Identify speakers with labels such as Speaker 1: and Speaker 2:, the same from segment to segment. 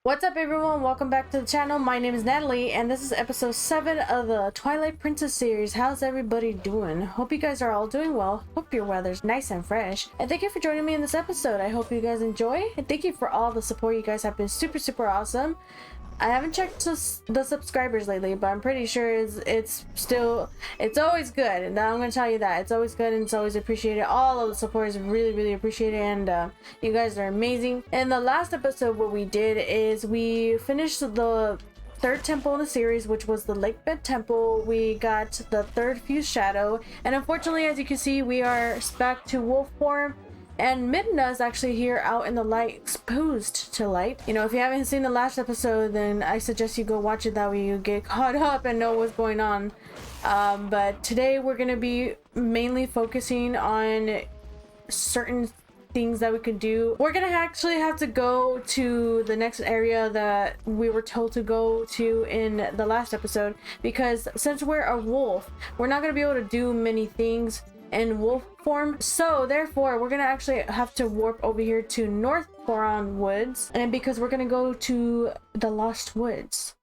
Speaker 1: What's up everyone, welcome back to the channel. My name is Natalie and this is episode 7 of the Twilight Princess series. How's everybody doing? Hope you guys are all doing well. Hope your weather's nice and fresh. And thank you for joining me in this episode. I hope you guys enjoy and thank you for all the support. You guys have been super awesome. I haven't checked the subscribers lately, but I'm pretty sure it's always good. And I'm gonna tell you that it's always good and it's always appreciated. All of the support is really appreciated, and you guys are amazing. In the last episode, what we did is we finished the third temple in the series, which was the Lakebed Temple. We got the third fused shadow, and unfortunately, as you can see, we are back to wolf form. And Midna is actually here out in the light, exposed to light. You know, if you haven't seen the last episode, then I suggest you go watch it. That way you get caught up and know what's going on. But today we're going to be mainly focusing on certain things that we can do. We're going to actually have to go to the next area that we were told to go to in the last episode. Because since we're a wolf, we're not going to be able to do many things in wolf form, so therefore we're gonna actually have to warp over here to North Foron Woods, and because we're gonna go to the Lost Woods.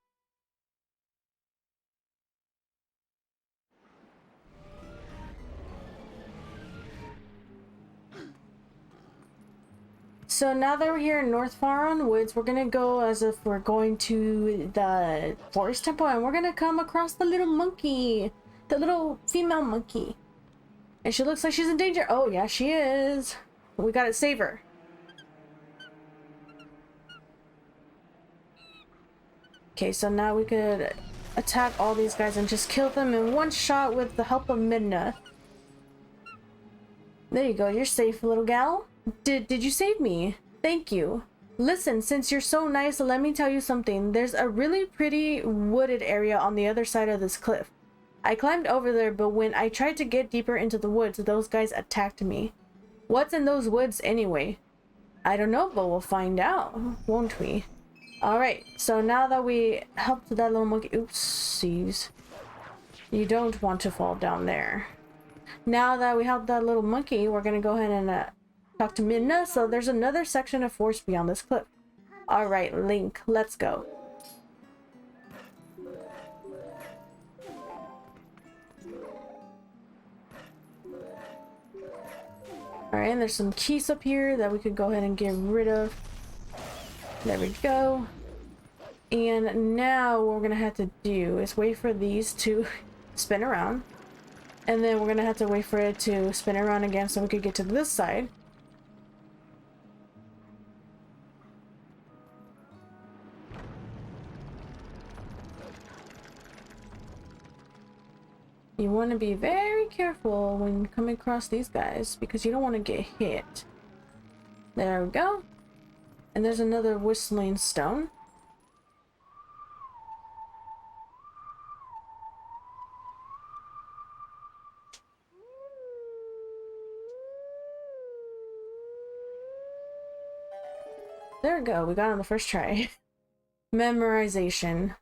Speaker 1: So now that we're here in North Foron Woods, we're gonna go as if we're going to the Forest Temple, and we're gonna come across the little monkey, the little female monkey. And she looks like she's in danger. Oh, yeah, she is. We gotta save her. Okay, so now we could attack all these guys and just kill them in one shot with the help of Midna. There you go. You're safe, little gal. Did you save me? Thank you. Listen, since you're so nice, let me tell you something. There's a really pretty wooded area on the other side of this cliff. I climbed over there, but when I tried to get deeper into the woods, those guys attacked me. What's in those woods anyway? I don't know, but we'll find out, won't we? Alright, so now that we helped that little monkey... Oopsies. You don't want to fall down there. Now that we helped that little monkey, we're gonna go ahead and talk to Midna. So there's another section of forest beyond this cliff. Alright, Link, let's go. Alright, and there's some keys up here that we could go ahead and get rid of. There we go. And now what we're gonna have to do is wait for these to spin around. And then we're gonna have to wait for it to spin around again so we could get to this side. You want to be very careful when coming across these guys because you don't want to get hit. There we go. And there's another whistling stone. There we go. We got it on the first try. Memorization.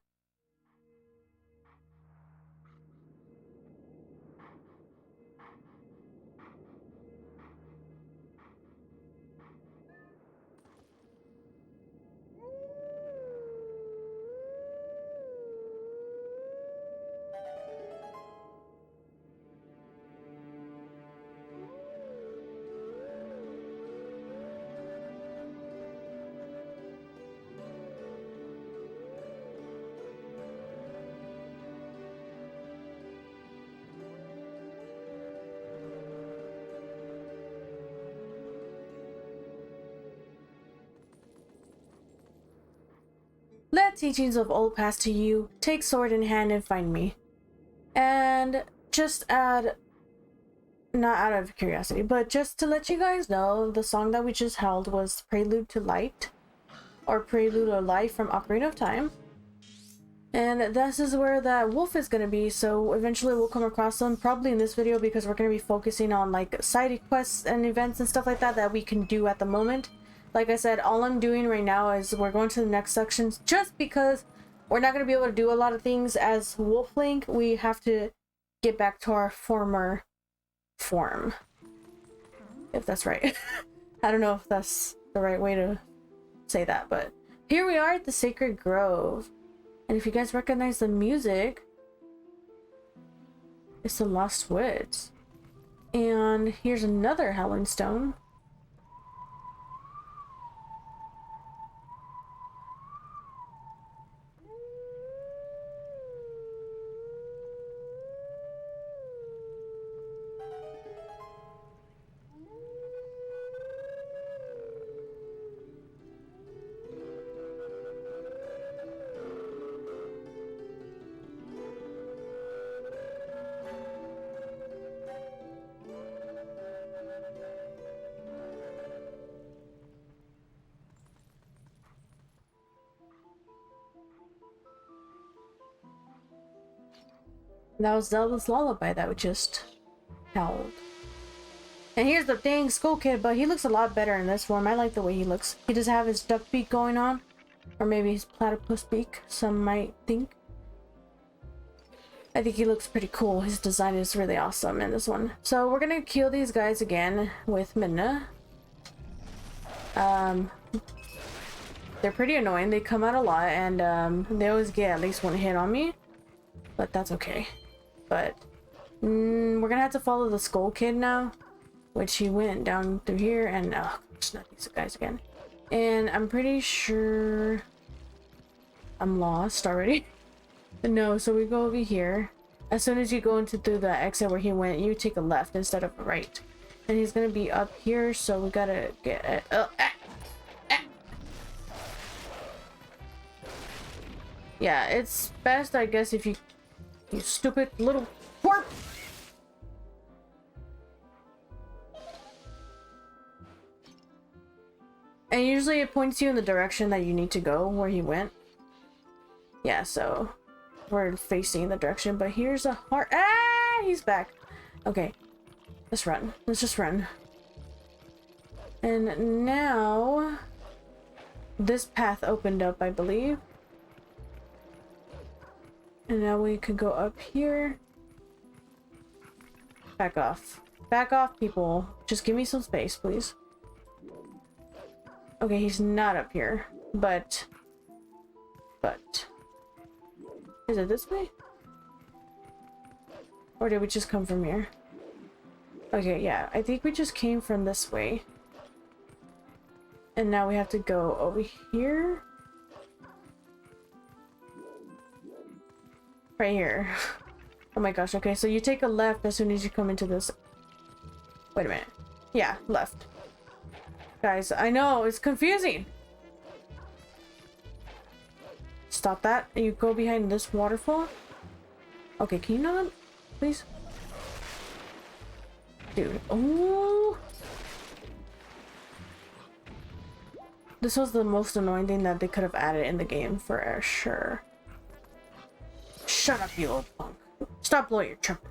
Speaker 1: Let teachings of old pass to you. Take sword in hand and find me. And just add, not out of curiosity, but just to let you guys know, the song that we just held was Prelude to Light, or Prelude of Life from Ocarina of Time. And this is where that wolf is going to be, so eventually we'll come across them, probably in this video, because we're going to be focusing on like side quests and events and stuff like that that we can do at the moment. Like I said, all I'm doing right now is we're going to the next sections just because we're not going to be able to do a lot of things as Wolf Link. We have to get back to our former form. If that's right. I don't know if that's the right way to say that, but Here we are at the Sacred Grove. And if you guys recognize the music, it's the Lost Woods. And here's another Howling Stone. That was Zelda's lullaby that we just held. And here's the dang Skull Kid, but he looks a lot better in this form. I like the way he looks. He does have his duck beak going on. Or maybe his platypus beak, some might think. I think he looks pretty cool. His design is really awesome in this one. So we're gonna kill these guys again with Midna. They're pretty annoying. They come out a lot and they always get at least one hit on me. But that's okay. But we're gonna have to follow the Skull Kid now, which he went down through here and it's not these guys again. And I'm pretty sure I'm lost already. No, so we go over here. As soon as you go into through the exit where he went, you take a left instead of a right. And he's gonna be up here, so we gotta get yeah, it's best, I guess, if you stupid little twerp. And usually it points you in the direction that you need to go, where he went. Yeah, so we're facing the direction, but here's a heart. Ah, he's back. Okay, let's run. Let's just run. And now this path opened up, I believe. And now we could go up here. Back off. Back off, people. Just give me some space, please. Okay, he's not up here. But... Is it this way? Or did we just come from here? Okay, yeah. I think we just came from this way. And now we have to go over here. Right here. Oh my gosh, okay, so you take a left as soon as you come into this. Wait a minute. Yeah, left. Guys, I know, it's confusing. Stop that. And you go behind this waterfall. Okay, can you not? Please? Dude, oh. This was the most annoying thing that they could have added in the game for sure. Shut up, you old punk. Stop blowing your trumpet.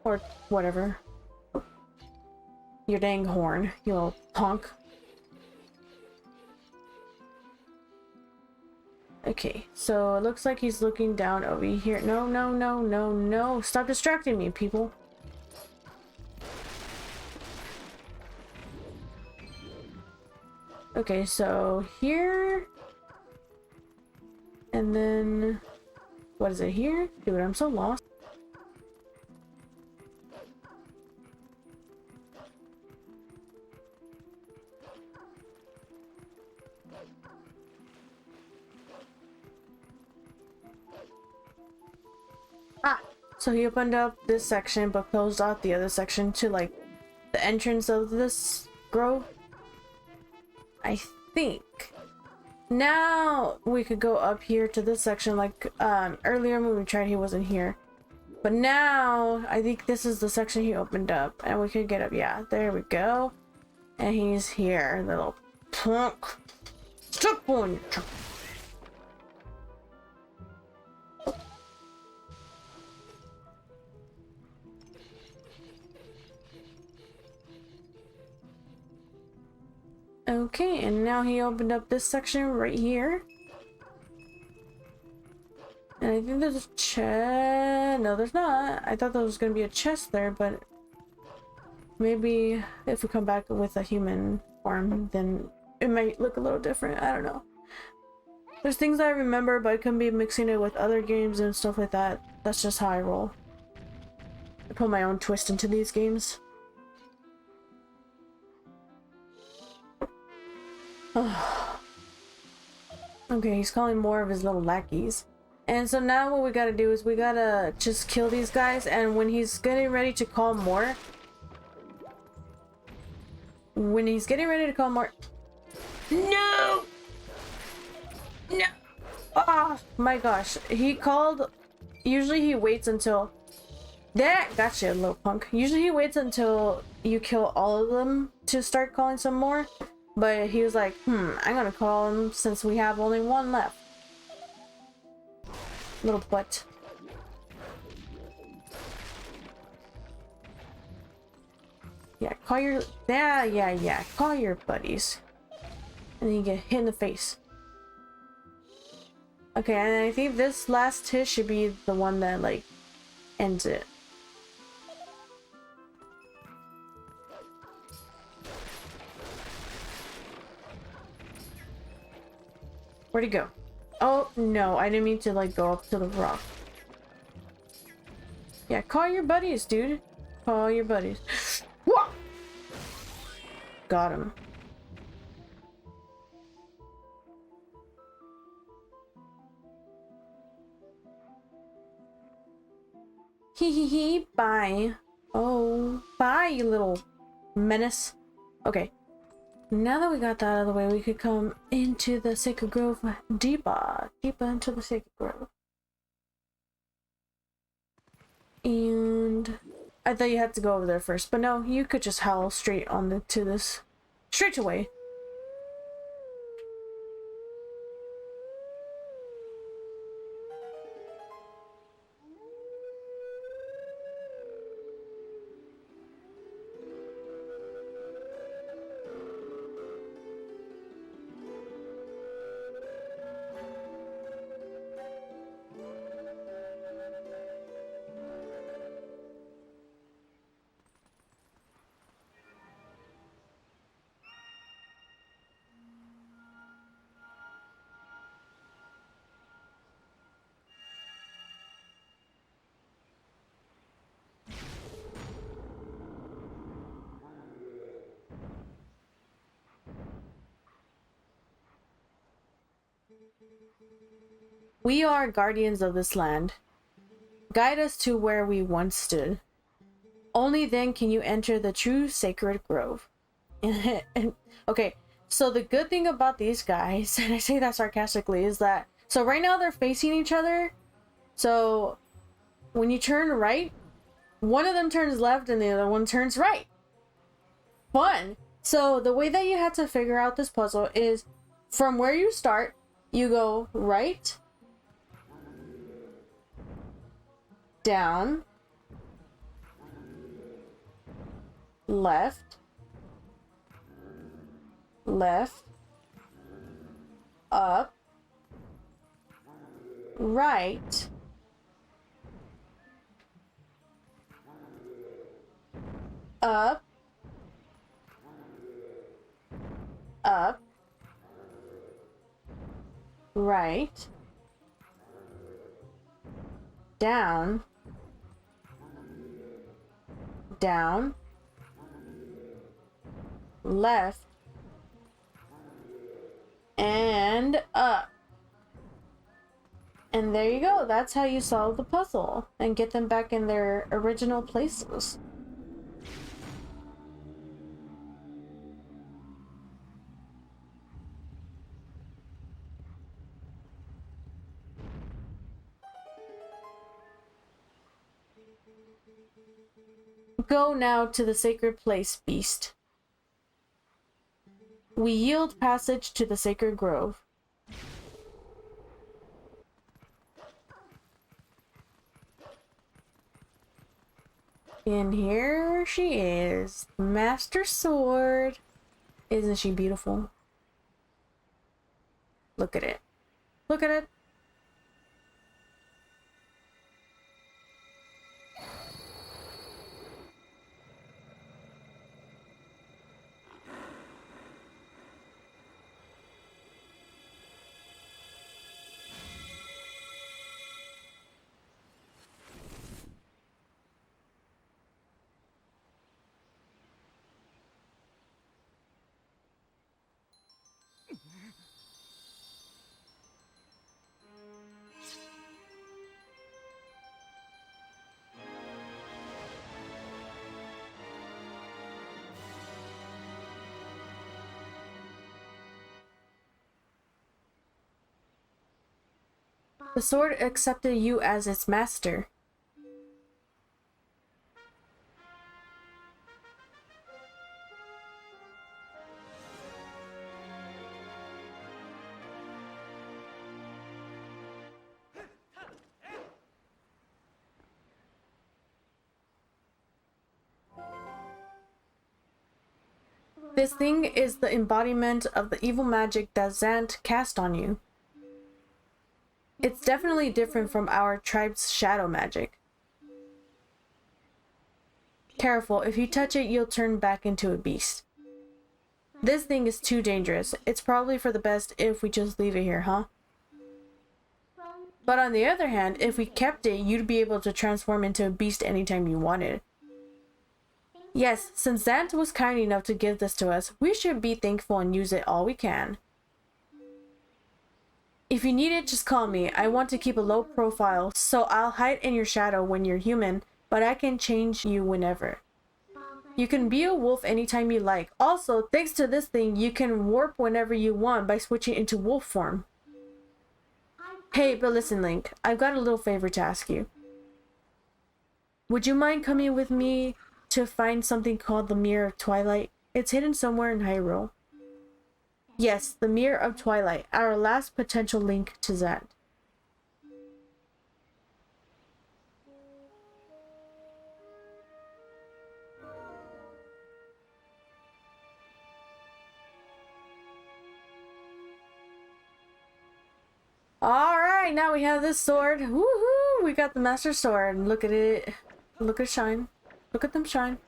Speaker 1: Or whatever. Your dang horn, you little punk. Okay, so it looks like he's looking down over here. No, no, no, no, no. Stop distracting me, people. Okay, so here. And then... What is it here? Dude, I'm so lost. Ah! So he opened up this section but closed off the other section to like the entrance of this grove. I think. Now we could go up here to this section like earlier when we tried he wasn't here. But now I think this is the section he opened up and we could get up. Yeah, there we go. And he's here, little punk. Stop on your truck. Okay, and now he opened up this section right here. And I think there's a chest. No, there's not. I thought there was going to be a chest there, but maybe if we come back with a human form, then it might look a little different. I don't know. There's things I remember, but I couldn't be mixing it with other games and stuff like that. That's just how I roll. I put my own twist into these games. Okay, he's calling more of his little lackeys. And so now what we gotta do is we gotta just kill these guys, and when he's getting ready to call more... When he's getting ready to call more... No! No! Oh my gosh. He called... Usually he waits until... That gotcha, little punk. Usually he waits until you kill all of them to start calling some more. But he was like, I'm gonna call him since we have only one left. Little butt. Yeah, call your... Yeah. Call your buddies. And then you get hit in the face. Okay, and I think this last hit should be the one that, like, ends it. Where'd he go? Oh, no, I didn't mean to, like, go up to the rock. Yeah, call your buddies, dude. Call your buddies. Got him. Hee, bye. Oh, bye, you little menace. Okay. Now that we got that out of the way, we could come into the Sacred Grove deeper into the Sacred Grove. And I thought you had to go over there first, but no, you could just howl straight on to this, straight away. We are guardians of this land. Guide us to where we once stood. Only then can you enter the true Sacred Grove. Okay, so the good thing about these guys, and I say that sarcastically, is that... So right now they're facing each other. So when you turn right, one of them turns left and the other one turns right. Fun! So the way that you have to figure out this puzzle is from where you start, you go right, down, left, up, right, up, right, down, left, and up. And there you go. That's how you solve the puzzle and get them back in their original places. Go now to the sacred place, beast. We yield passage to the sacred grove. And here she is, Master Sword. Isn't she beautiful? Look at it. Look at it. The sword accepted you as its master. This thing is the embodiment of the evil magic that Zant cast on you. It's definitely different from our tribe's shadow magic. Careful, if you touch it, you'll turn back into a beast. This thing is too dangerous. It's probably for the best if we just leave it here, huh? But on the other hand, if we kept it, you'd be able to transform into a beast anytime you wanted. Yes, since Zant was kind enough to give this to us, we should be thankful and use it all we can. If you need it, just call me. I want to keep a low profile, so I'll hide in your shadow when you're human, but I can change you whenever. You can be a wolf anytime you like. Also, thanks to this thing, you can warp whenever you want by switching into wolf form. Hey, but listen, Link, I've got a little favor to ask you. Would you mind coming with me to find something called the Mirror of Twilight? It's hidden somewhere in Hyrule. Yes, the Mirror of Twilight, our last potential link to Zant. Alright, now we have this sword. Woohoo! We got the Master Sword. Look at it. Look at it shine. Look at them shine.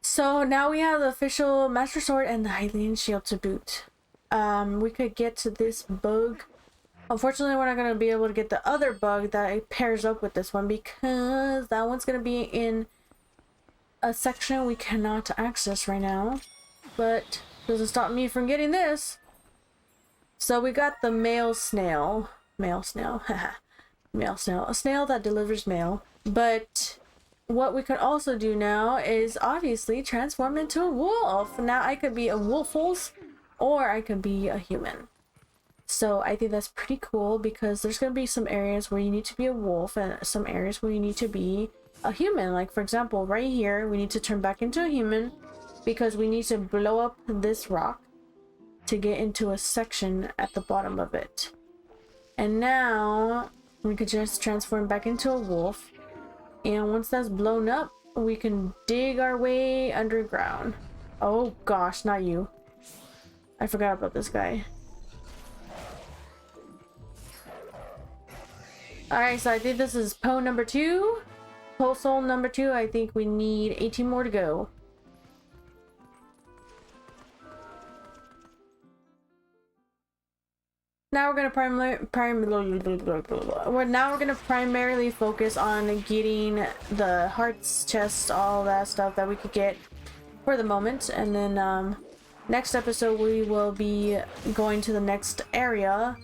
Speaker 1: So now we have the official Master Sword and the Hylian Shield to boot. We could get to this bug. Unfortunately, we're not going to be able to get the other bug that pairs up with this one because that one's going to be in a section we cannot access right now. But doesn't stop me from getting this. So we got the male snail. Male snail. Male snail. A snail that delivers mail. But what we could also do now is obviously transform into a wolf. Now I could be a wolf or I could be a human. So I think that's pretty cool because there's going to be some areas where you need to be a wolf and some areas where you need to be a human. Like for example, right here, we need to turn back into a human because we need to blow up this rock to get into a section at the bottom of it. And now we could just transform back into a wolf. And once that's blown up, we can dig our way underground. Oh gosh, not you. I forgot about this guy. Alright, so I think this is Poe number 2. Poe Soul number 2. I think we need 18 more to go. Now we're gonna primarily focus on getting the hearts, chests, all that stuff that we could get for the moment, and then next episode we will be going to the next area,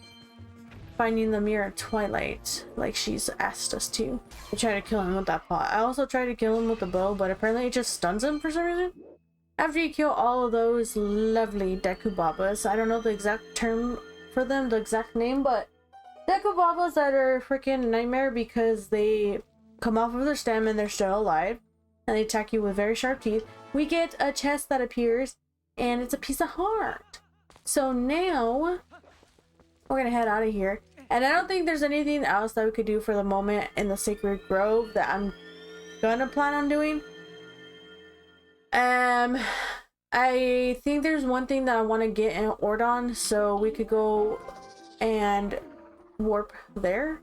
Speaker 1: finding the Mirror of Twilight, like she's asked us to. I tried to kill him with that pot. I also tried to kill him with the bow, but apparently it just stuns him for some reason. After you kill all of those lovely Dekubabas, I don't know the exact term for them, the exact name, but Dekubabas that are freaking nightmare because they come off of their stem and they're still alive and they attack you with very sharp teeth. We get a chest that appears and it's a piece of heart. So now we're gonna head out of here, and I don't think there's anything else that we could do for the moment in the Sacred Grove that I'm gonna plan on doing. I think there's one thing that I want to get in Ordon, so we could go and warp there.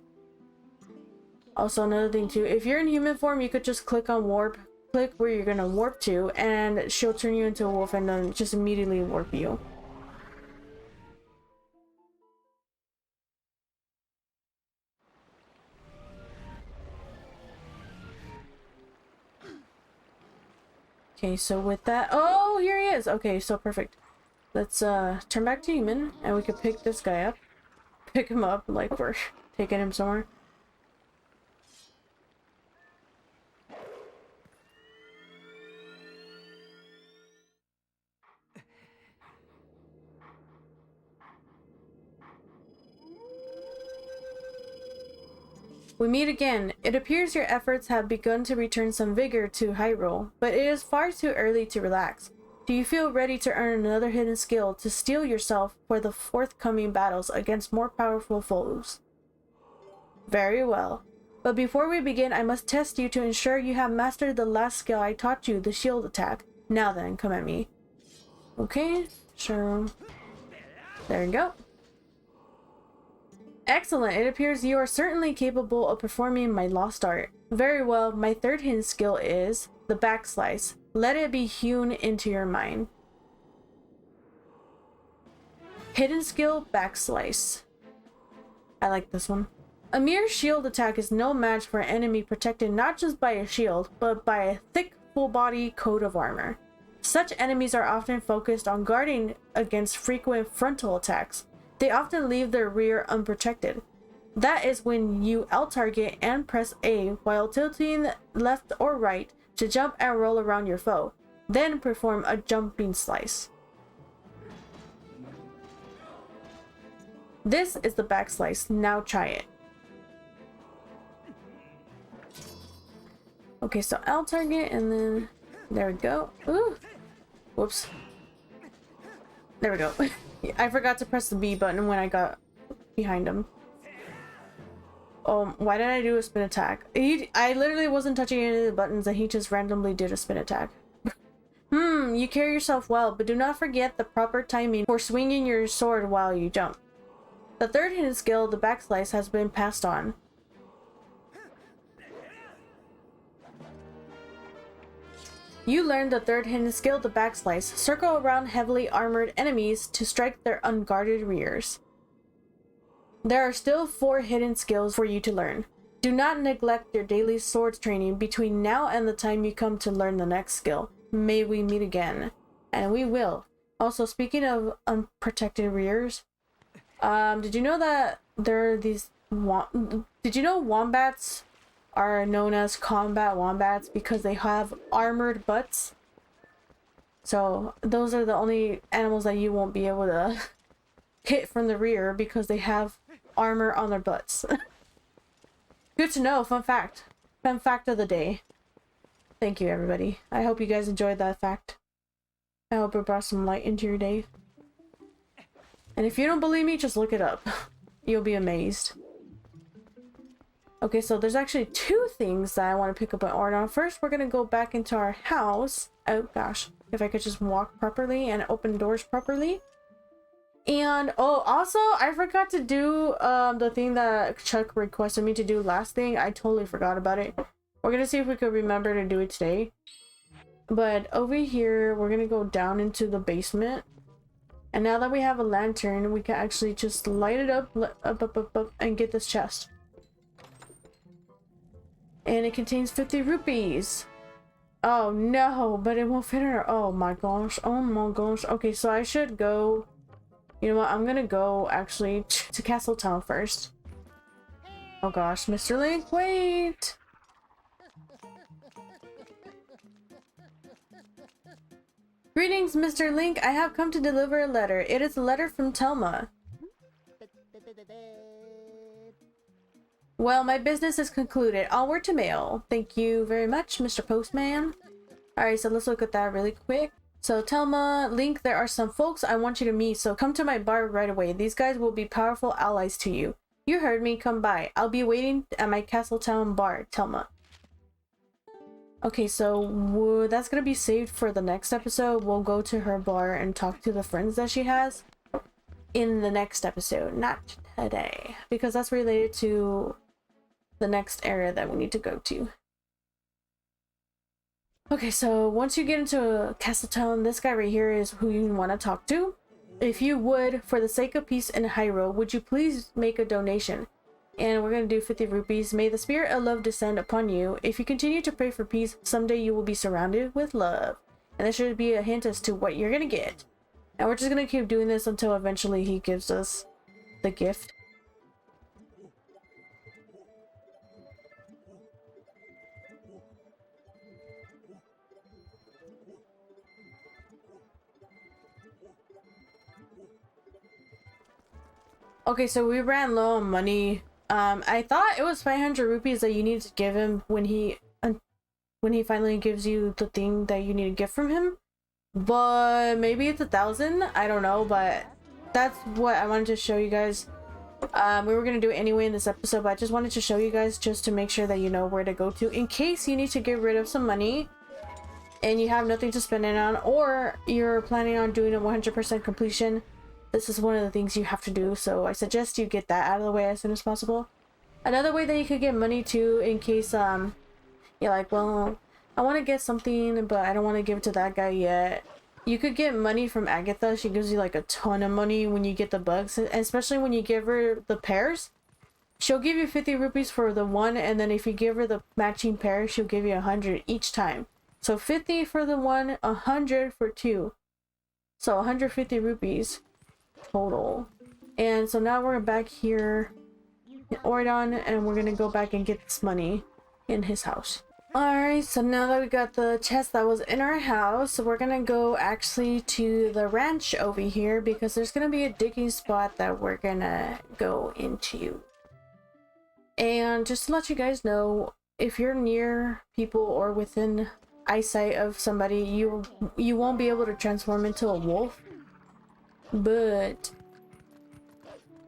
Speaker 1: Also, another thing too, if you're in human form, you could just click on warp, click where you're gonna warp to, and she'll turn you into a wolf and then just immediately warp you. Okay, so with that, oh, here he is. Okay, so perfect. Let's turn back to human, and we could pick this guy up. Pick him up like we're taking him somewhere. We meet again. It appears your efforts have begun to return some vigor to Hyrule, but it is far too early to relax. Do you feel ready to earn another hidden skill to steel yourself for the forthcoming battles against more powerful foes? Very well. But before we begin, I must test you to ensure you have mastered the last skill I taught you, the shield attack. Now then, come at me. Okay, sure. There you go. Excellent. It appears you are certainly capable of performing my lost art. Very well. My third hidden skill is the backslice. Let it be hewn into your mind. Hidden skill, backslice. I like this one. A mere shield attack is no match for an enemy protected not just by a shield, but by a thick, full-body coat of armor. Such enemies are often focused on guarding against frequent frontal attacks. They often leave their rear unprotected. That is when you out-target and press A while tilting left or right to jump and roll around your foe. Then perform a jumping slice. This is the backslice. Now try it. Okay, so out-target and then... There we go. Ooh! Whoops. There we go. I forgot to press the B button when I got behind him. Why did I do a spin attack? I literally wasn't touching any of the buttons and he just randomly did a spin attack. You carry yourself well, but do not forget the proper timing for swinging your sword while you jump. The third hidden skill, the backslice, has been passed on. You learned the third hidden skill, the backslice. Circle around heavily armored enemies to strike their unguarded rears. There are still 4 hidden skills for you to learn. Do not neglect your daily swords training between now and the time you come to learn the next skill. May we meet again. And we will. Also, speaking of unprotected rears, did you know that there are these... Did you know wombats are known as combat wombats because they have armored butts? So those are the only animals that you won't be able to hit from the rear because they have armor on their butts. Good to know. Fun fact. Fun fact of the day. Thank you, everybody. I hope you guys enjoyed that fact. I hope it brought some light into your day. And if you don't believe me, just look it up. You'll be amazed. Okay, so there's actually 2 things that I want to pick up an order on. First, we're going to go back into our house. Oh gosh, if I could just walk properly and open doors properly. And oh, also, I forgot to do the thing that Chuck requested me to do last thing. I totally forgot about it. We're going to see if we could remember to do it today. But over here, we're going to go down into the basement. And now that we have a lantern, we can actually just light it up, and get this chest. And it contains 50 rupees. Oh no, but it won't fit in her. Oh my gosh. Oh my gosh. Okay, so I should go. You know what? I'm gonna go actually to Castle Town first. Oh gosh, Mr. Link, wait. Greetings, Mr. Link. I have come to deliver a letter. It is a letter from Telma. Well, my business is concluded. Onward to mail. Thank you very much, Mr. Postman. Alright, so let's look at that really quick. So, Telma, Link, there are some folks I want you to meet, so come to my bar right away. These guys will be powerful allies to you. You heard me, come by. I'll be waiting at my Castletown bar, Telma. Okay, so that's gonna be saved for the next episode. We'll go to her bar and talk to the friends that she has in the next episode, not today, because that's related to the next area that we need to go to. Okay, so once you get into Castletown, this guy right here is who you want to talk to. If you would, for the sake of peace in Hyrule, would you please make a donation? And we're going to do 50 rupees. May the spirit of love descend upon you. If you continue to pray for peace, someday you will be surrounded with love. And there should be a hint as to what you're going to get. And we're just going to keep doing this until eventually he gives us the gift. Okay, so we ran low on money I thought it was 500 rupees that you need to give him when he finally gives you the thing that you need to get from him, but maybe it's 1,000. I don't know, but that's what I wanted to show you guys. We were gonna do it anyway in this episode, but I just wanted to show you guys just to make sure that you know where to go to in case you need to get rid of some money and you have nothing to spend it on, or you're planning on doing a 100% completion. This is one of the things you have to do, so I suggest you get that out of the way as soon as possible. Another way that you could get money too, in case you're like, well, I want to get something but I don't want to give it to that guy yet. You could get money from Agatha. She gives you like a ton of money when you get the bugs, and especially when you give her the pairs. She'll give you 50 rupees for the one, and then if you give her the matching pair, she'll give you 100 each time. So 50 for the one, 100 for two. So 150 rupees total. And so now we're back here in Ordon, and we're gonna go back and get this money in his house. Alright, so now that we got the chest that was in our house, we're gonna go actually to the ranch over here because there's gonna be a digging spot that we're gonna go into. And just to let you guys know, if you're near people or within eyesight of somebody, you won't be able to transform into a wolf, but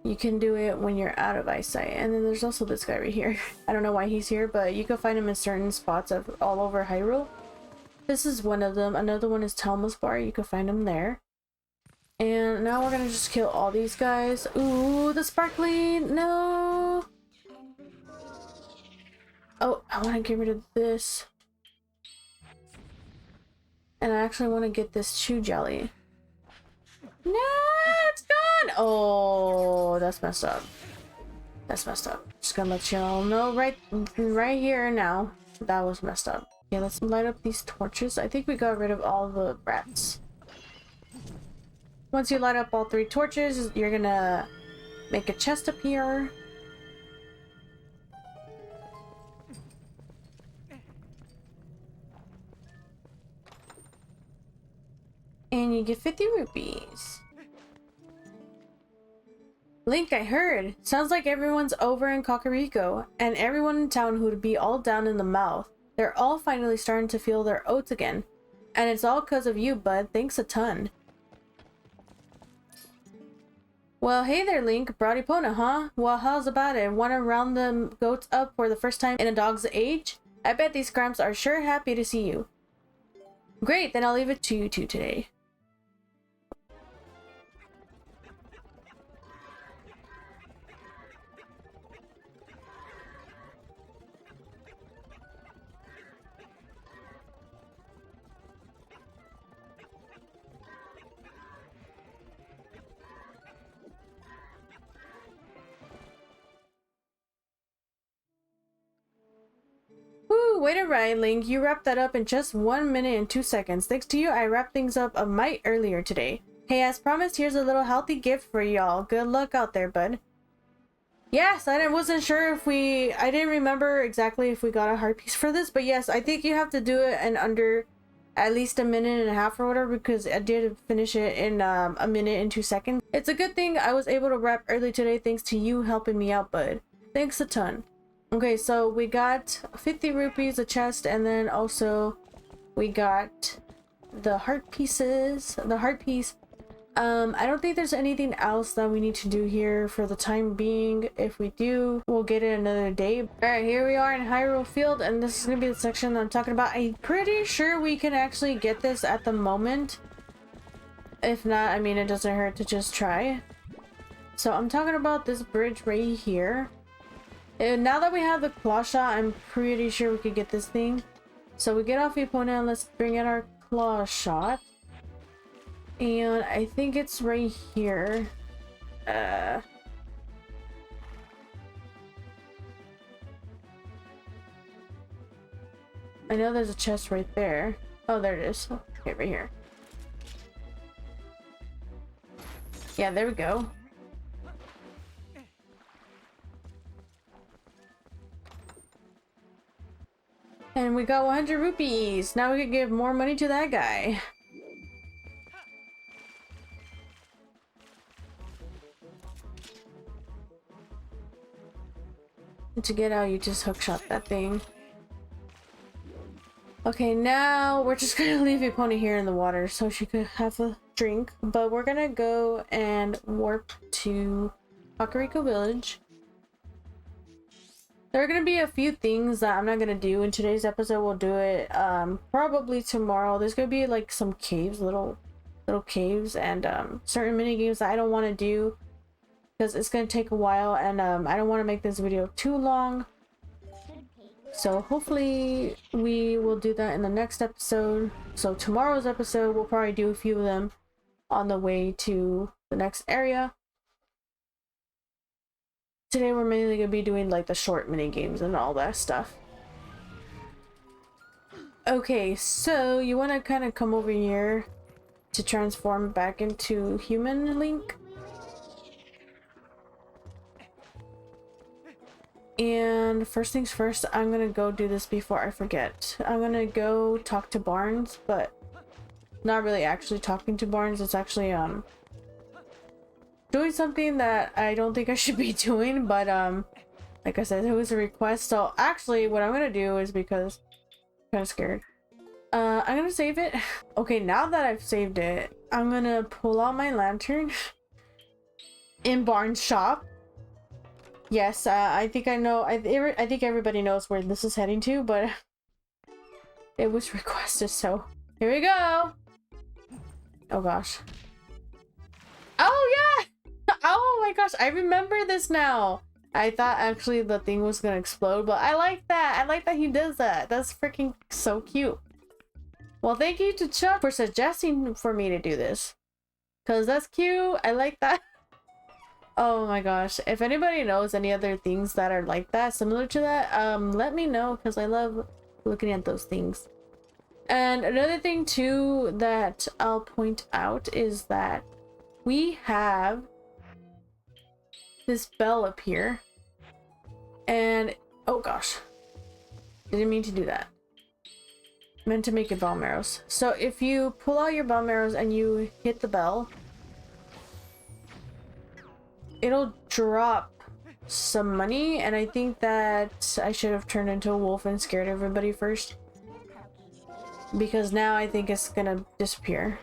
Speaker 1: you can do it when you're out of eyesight. And then there's also this guy right here. I don't know why he's here, but you can find him in certain spots of all over Hyrule. This is one of them. Another one is Telma's Bar. You can find him there. And now we're gonna just kill all these guys. Ooh, the sparkling! No! Oh, I want to get rid of this. And I actually want to get this chew jelly. No, it's gone. Oh, that's messed up. That's messed up. Just gonna let y'all know right here now. That was messed up. Yeah, let's light up these torches. I think we got rid of all the rats. Once you light up all 3 torches, you're gonna make a chest appear. And you get 50 rupees. Link, I heard. Sounds like everyone's over in Kakariko, and everyone in town who'd be all down in the mouth. They're all finally starting to feel their oats again. And it's all because of you, bud. Thanks a ton. Well, hey there, Link. Brody Pona, huh? Well, how's about it? Wanna round them goats up for the first time in a dog's age? I bet these scramps are sure happy to see you. Great, then I'll leave it to you two today. Woo, way to ride, Link. You wrapped that up in just 1 minute and 2 seconds. Thanks to you, I wrapped things up a mite earlier today. Hey, as promised, here's a little healthy gift for y'all. Good luck out there, bud. Yes, I wasn't sure if I didn't remember exactly if we got a heart piece for this, but yes, I think you have to do it in under at least a minute and a half or whatever, because I did finish it in a minute and 2 seconds. It's a good thing I was able to wrap early today thanks to you helping me out, bud. Thanks a ton. Okay, so we got 50 rupees a chest, and then also we got the heart pieces, the heart piece. I don't think there's anything else that we need to do here for the time being. If we do, we'll get it another day. Alright, here we are in Hyrule Field, and this is gonna be the section I'm talking about. I'm pretty sure we can actually get this at the moment. If not, I mean, it doesn't hurt to just try. So I'm talking about this bridge right here. And now that we have the claw shot, I'm pretty sure we could get this thing. So we get off Epona and let's bring in our claw shot. And I think it's right here. I know there's a chest right there. Oh, there it is. Okay, right here. Yeah, there we go. And we got 100 rupees. Now we can give more money to that guy. And to get out, you just hookshot that thing. Okay, now we're just gonna leave Epona here in the water so she could have a drink. But we're gonna go and warp to Kakariko Village. There are gonna be a few things that I'm not gonna do in today's episode. We'll do it probably tomorrow. There's gonna be like some caves, little caves, and certain mini games that I don't want to do because it's gonna take a while, and I don't want to make this video too long. So hopefully we will do that in the next episode. So tomorrow's episode, we'll probably do a few of them on the way to the next area. Today we're mainly going to be doing like the short mini games and all that stuff. Okay, so you want to kind of come over here to transform back into human Link. And first things first, I'm gonna go do this before I forget. I'm gonna go talk to Barnes, but not really actually talking to Barnes. It's actually doing something that I don't think I should be doing, but like I said, it was a request. So actually what I'm gonna do is, because I'm kind of scared, I'm gonna save it. Okay, now that I've saved it, I'm gonna pull out my lantern in Barnes' shop. Yes, I think I know. I think everybody knows where this is heading to, but it was requested, so here we go. Oh gosh. Oh yeah! Oh my gosh, I remember this now. I thought actually the thing was gonna explode, but I like that. I like that he does that. That's freaking so cute. Well, thank you to Chuck for suggesting for me to do this, because that's cute. I like that. Oh my gosh, if anybody knows any other things that are like that, similar to that, let me know, because I love looking at those things. And another thing too that I'll point out is that we have this bell up here, and oh gosh, didn't mean to do that. Meant to make it bone marrows. So if you pull out your bone marrows and you hit the bell, it'll drop some money, and I think that I should have turned into a wolf and scared everybody first, because now I think it's gonna disappear.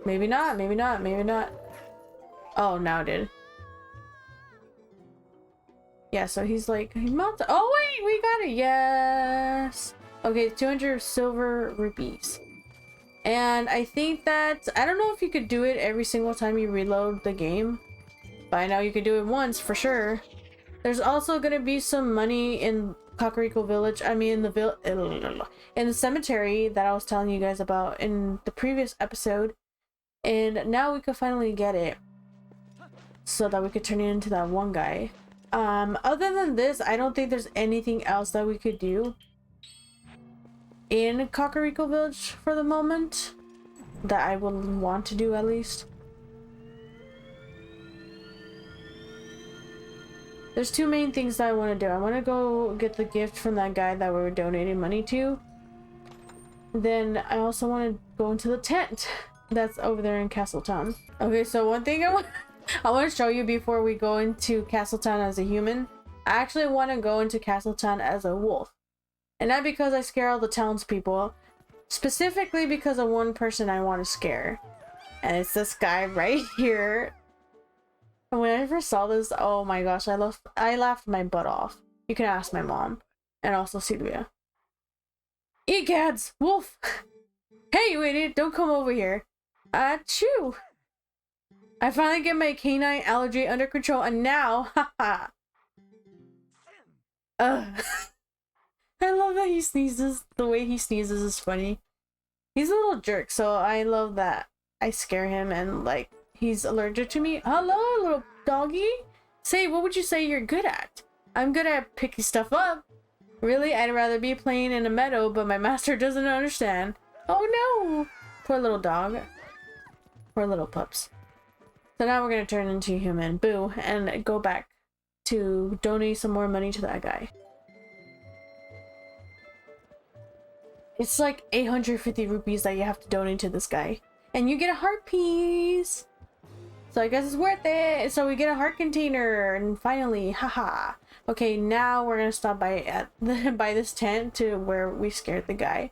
Speaker 1: Maybe not, maybe not, maybe not. Oh, now it did. Yeah, so he's like, he melted. Oh wait, we got it. Yes. Okay, 200 silver rupees. And I think that, I don't know if you could do it every single time you reload the game, but I know you could do it once for sure. There's also gonna be some money in Kakariko Village. I mean, in the cemetery that I was telling you guys about in the previous episode. And now we could finally get it, so that we could turn it into that one guy. Other than this, I don't think there's anything else that we could do in Kakariko Village for the moment that I would want to do, at least. There's two main things that I want to do. I want to go get the gift from that guy that we were donating money to. Then I also want to go into the tent that's over there in Castletown. Okay, so one thing I want to show you before we go into Castletown as a human. I actually want to go into Castletown as a wolf. And not because I scare all the townspeople, specifically because of one person I want to scare. And it's this guy right here. And when I first saw this, oh my gosh, I laughed my butt off. You can ask my mom. And also Sylvia. Egads! Wolf! Hey, you idiot! Don't come over here. Achoo! I finally get my canine allergy under control, and now, haha. I love that he sneezes. The way he sneezes is funny. He's a little jerk, so I love that I scare him and like he's allergic to me. Hello, little doggy. Say, what would you say you're good at? I'm good at picking stuff up. Really, I'd rather be playing in a meadow, but my master doesn't understand. Oh no! Poor little dog. Poor little pups. So now we're gonna turn into a human. Boo. And go back to donate some more money to that guy. It's like 850 rupees that you have to donate to this guy. And you get a heart piece! So I guess it's worth it. So we get a heart container, and finally, haha. Okay, now we're gonna stop by at by this tent to where we scared the guy,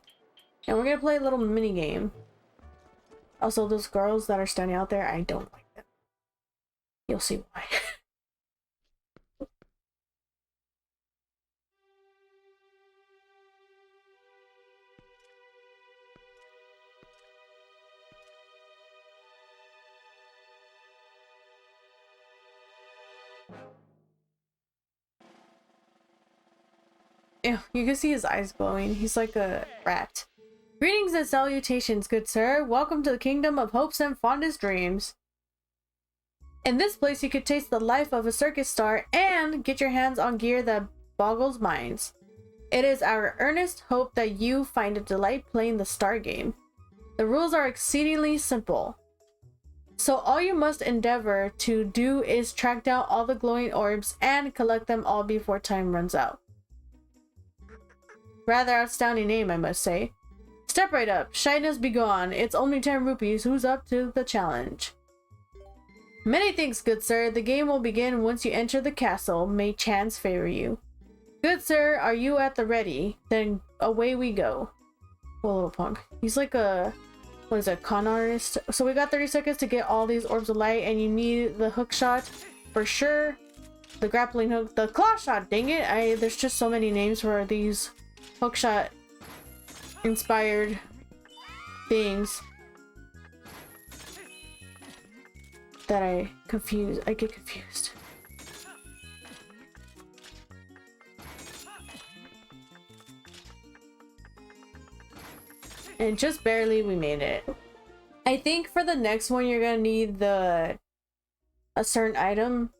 Speaker 1: and we're gonna play a little mini game. Also, those girls that are standing out there, I don't like them. You'll see why. Ew, you can see his eyes glowing. He's like a rat. Greetings and salutations, good sir. Welcome to the kingdom of hopes and fondest dreams. In this place, you could taste the life of a circus star and get your hands on gear that boggles minds. It is our earnest hope that you find a delight playing the star game. The rules are exceedingly simple. So all you must endeavor to do is track down all the glowing orbs and collect them all before time runs out. Rather outstanding name, I must say. Step right up. Shyness be gone. It's only 10 rupees. Who's up to the challenge? Many thanks, good sir. The game will begin once you enter the castle. May chance favor you. Good sir, are you at the ready? Then away we go. Poor little punk. He's like a... what is it? Con artist? So we got 30 seconds to get all these orbs of light, and you need the hook shot for sure. The grappling hook. The claw shot. Dang it. There's just so many names for these hookshot inspired things that I get confused. And just barely we made it. I think for the next one you're gonna need a certain item,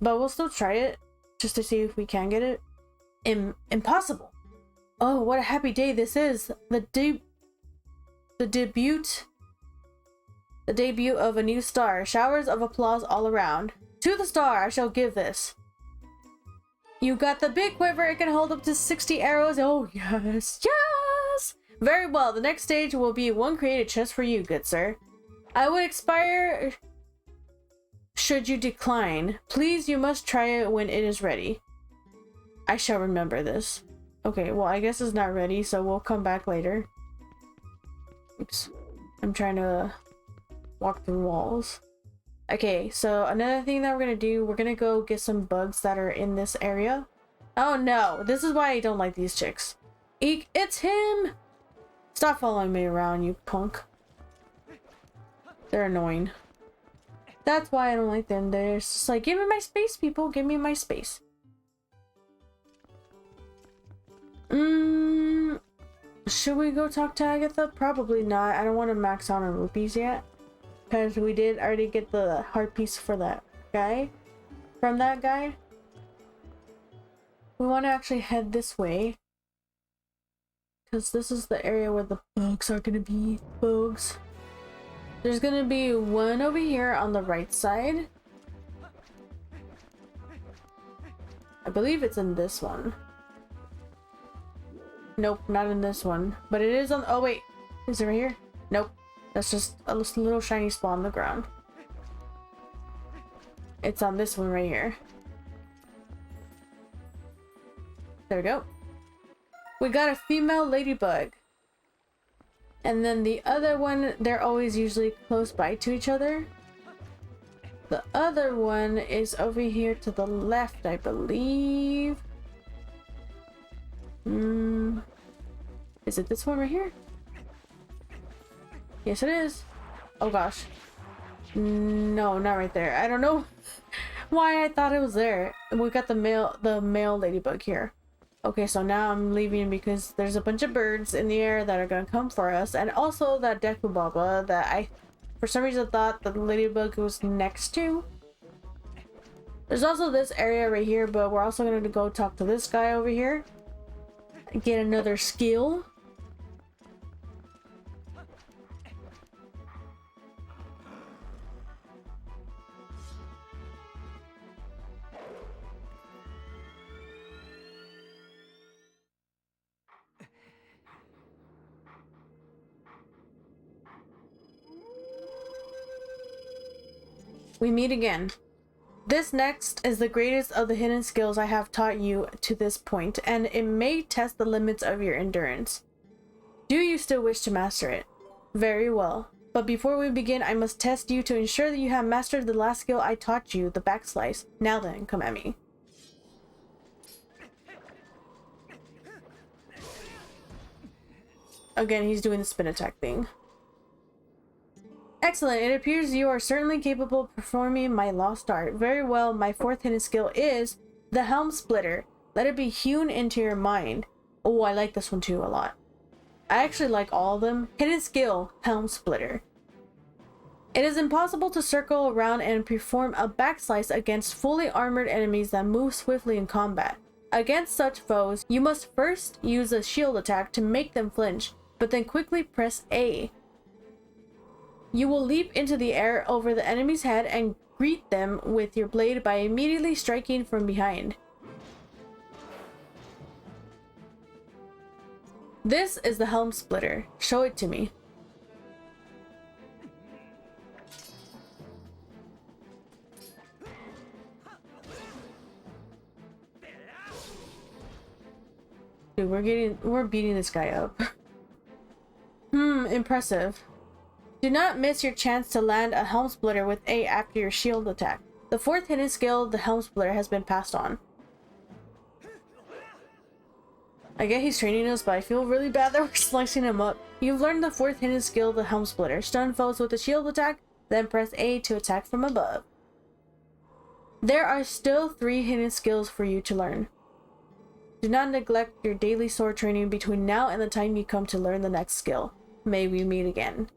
Speaker 1: but we'll still try it just to see if we can get it. Impossible. Oh, what a happy day this is! The debut of a new star. Showers of applause all around. To the star I shall give this. You got the big quiver. It can hold up to 60 arrows. Oh yes, yes. Very well. The next stage will be one created just for you, good sir. I would expire should you decline. Please, you must try it when it is ready. I shall remember this. Okay, well, I guess it's not ready, so we'll come back later. Oops. I'm trying to walk through walls. Okay, so another thing that we're gonna do, we're gonna go get some bugs that are in this area. Oh no, this is why I don't like these chicks. Eek, it's him! Stop following me around, you punk. They're annoying. That's why I don't like them. They're just like, give me my space, people, give me my space. Should we go talk to Agatha? Probably not. I don't want to max out on rupees yet. Because we did already get the heart piece for that guy. From that guy. We want to actually head this way. Because this is the area where the bugs are going to be. Bugs. There's going to be one over here on the right side. I believe it's in this one. Nope, not in this one. But it is on... oh, wait. Is it right here? Nope. That's just a little shiny spot on the ground. It's on this one right here. There we go. We got a female ladybug. And then the other one, they're always usually close by to each other. The other one is over here to the left, I believe. Is it this one right here? Yes, it is. Oh gosh. No, not right there. I don't know why I thought it was there. And we got the male ladybug here. Okay, so now I'm leaving because there's a bunch of birds in the air that are gonna come for us, and also that Deku Baba that I, for some reason, thought the ladybug was next to. There's also this area right here, but we're also gonna go talk to this guy over here. Get another skill. we meet again. This next is the greatest of the hidden skills I have taught you to this point, and it may test the limits of your endurance. Do you still wish to master it? Very well. But before we begin, I must test you to ensure that you have mastered the last skill I taught you, the backslice. Now then, come at me. Again, he's doing the spin attack thing. Excellent. It appears you are certainly capable of performing my lost art. Very well. My fourth hidden skill is the Helm Splitter. Let it be hewn into your mind. Oh, I like this one too a lot. I actually like all of them. Hidden skill, Helm Splitter. It is impossible to circle around and perform a backslice against fully armored enemies that move swiftly in combat. Against such foes, you must first use a shield attack to make them flinch, but then quickly press A. You will leap into the air over the enemy's head and greet them with your blade by immediately striking from behind. This is the Helm Splitter. Show it to me. Dude, we're beating this guy up. Impressive. Do not miss your chance to land a Helm Splitter with A after your shield attack. The fourth hidden skill, the Helm Splitter, has been passed on. I get he's training us, but I feel really bad that we're slicing him up. You've learned the fourth hidden skill, the Helm Splitter. Stun foes with a shield attack, then press A to attack from above. There are still 3 hidden skills for you to learn. Do not neglect your daily sword training between now and the time you come to learn the next skill. May we meet again.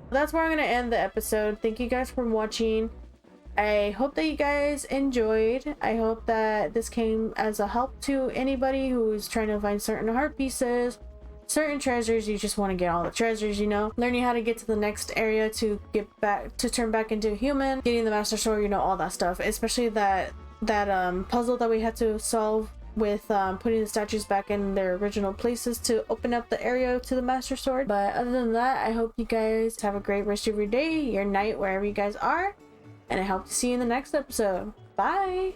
Speaker 1: That's where I'm going to end the episode. Thank you guys for watching. I hope that you guys enjoyed. I hope that this came as a help to anybody who's trying to find certain heart pieces, certain treasures. You just want to get all the treasures, you know, learning how to get to the next area to get back to turn back into a human, getting the master sword, you know, all that stuff, especially that puzzle that we had to solve with putting the statues back in their original places to open up the area to the master sword. But other than that, I hope you guys have a great rest of your day, your night, wherever you guys are, and I hope to see you in the next episode. Bye.